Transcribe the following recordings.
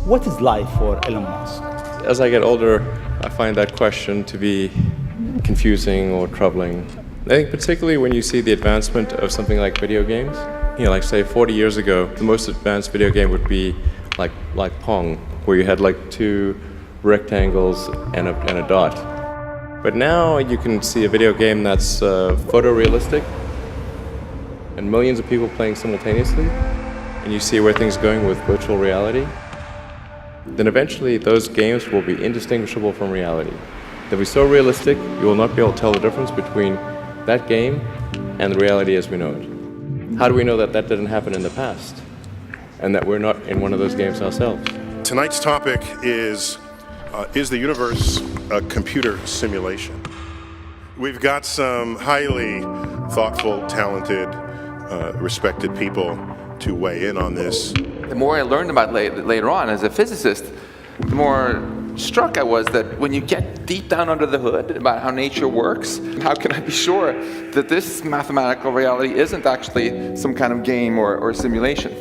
What is life for Elon Musk? As I get older, I find that question to be confusing or troubling. I think particularly when you see the advancement of something like video games. Like say 40 years ago, the most advanced video game would be like Pong, where you had like two rectangles and a dot. But now you can see a video game that's photorealistic and millions of people playing simultaneously, and you see where things are going with virtual reality. Then eventually those games will be indistinguishable from reality. They'll be so realistic, you will not be able to tell the difference between that game and the reality as we know it. How do we know that that didn't happen in the past and that we're not in one of those games ourselves? Tonight's topic is the universe a computer simulation? We've got some highly thoughtful, talented, respected people to weigh in on this. The more I learned about later on as a physicist, the more struck I was that when you get deep down under the hood about how nature works, how can I be sure that this mathematical reality isn't actually some kind of game or simulation?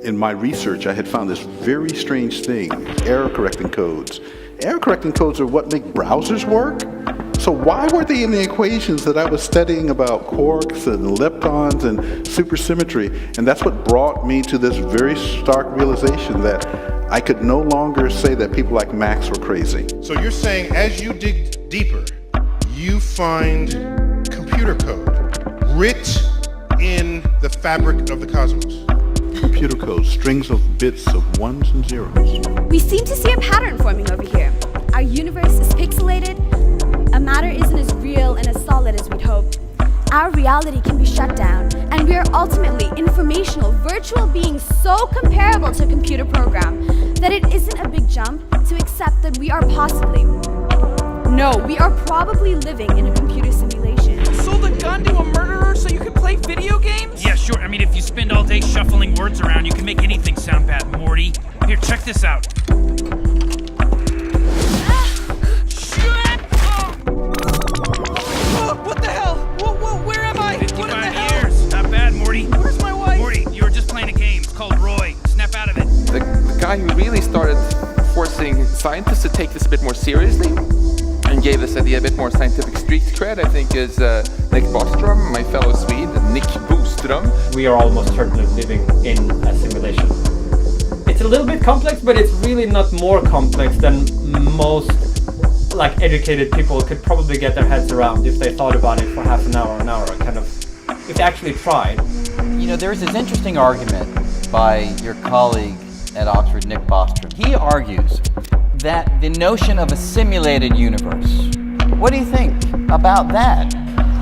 In my research, I had found this very strange thing, error correcting codes. Error correcting codes are what make browsers work. So why were they in the equations that I was studying about quarks and leptons and supersymmetry? And that's what brought me to this very stark realization that I could no longer say that people like Max were crazy. So you're saying as you dig deeper, you find computer code writ in the fabric of the cosmos. Computer code, strings of bits of ones and zeros. We seem to see a pattern forming over here. Our universe is pixelated. A matter isn't as real and as solid as we'd hoped. Our reality can be shut down, and we are ultimately informational, virtual beings so comparable to a computer program that it isn't a big jump to accept that we are possibly, no, we are probably living in a computer simulation. You sold a gun to a murderer so you can play video games? Yeah, sure. I mean, if you spend all day shuffling words around, you can make anything sound bad, Morty. Here, check this out. What the hell? Whoa, where am I? 55 years. Not bad, Morty. Where's my wife? Morty, you were just playing a game. It's called Roy. Snap out of it. The guy who really started forcing scientists to take this a bit more seriously and gave this idea a bit more scientific street cred, I think, is Nick Bostrom, my fellow Swede, Nick Bostrom. We are almost certainly living in a simulation. It's a little bit complex, but it's really not more complex than most educated people could probably get their heads around if they thought about it for half an hour, kind of, if they actually tried. There's this interesting argument by your colleague at Oxford, Nick Bostrom. He argues that the notion of a simulated universe, what do you think about that?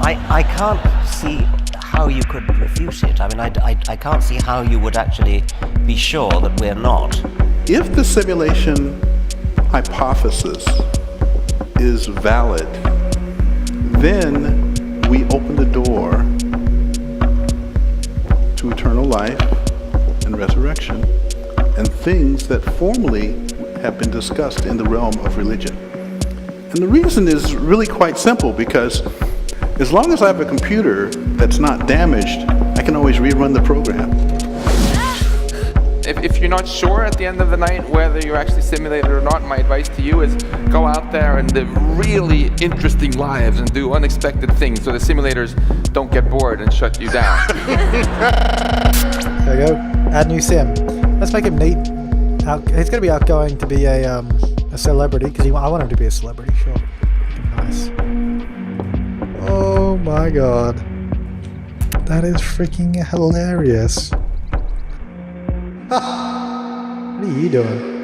I can't see how you could refute it. I mean, I can't see how you would actually be sure that we're not. If the simulation hypothesis is valid, then we open the door to eternal life and resurrection and things that formerly have been discussed in the realm of religion. And the reason is really quite simple, because as long as I have a computer that's not damaged, I can always rerun the program. If you're not sure at the end of the night whether you're actually simulated or not, my advice to you is go out there and live really interesting lives and do unexpected things so the simulators don't get bored and shut you down. There we go. Add new sim. Let's make him neat. He's going to be outgoing to be a celebrity, because I want him to be a celebrity, sure. Nice. Oh my god. That is freaking hilarious. What are you doing?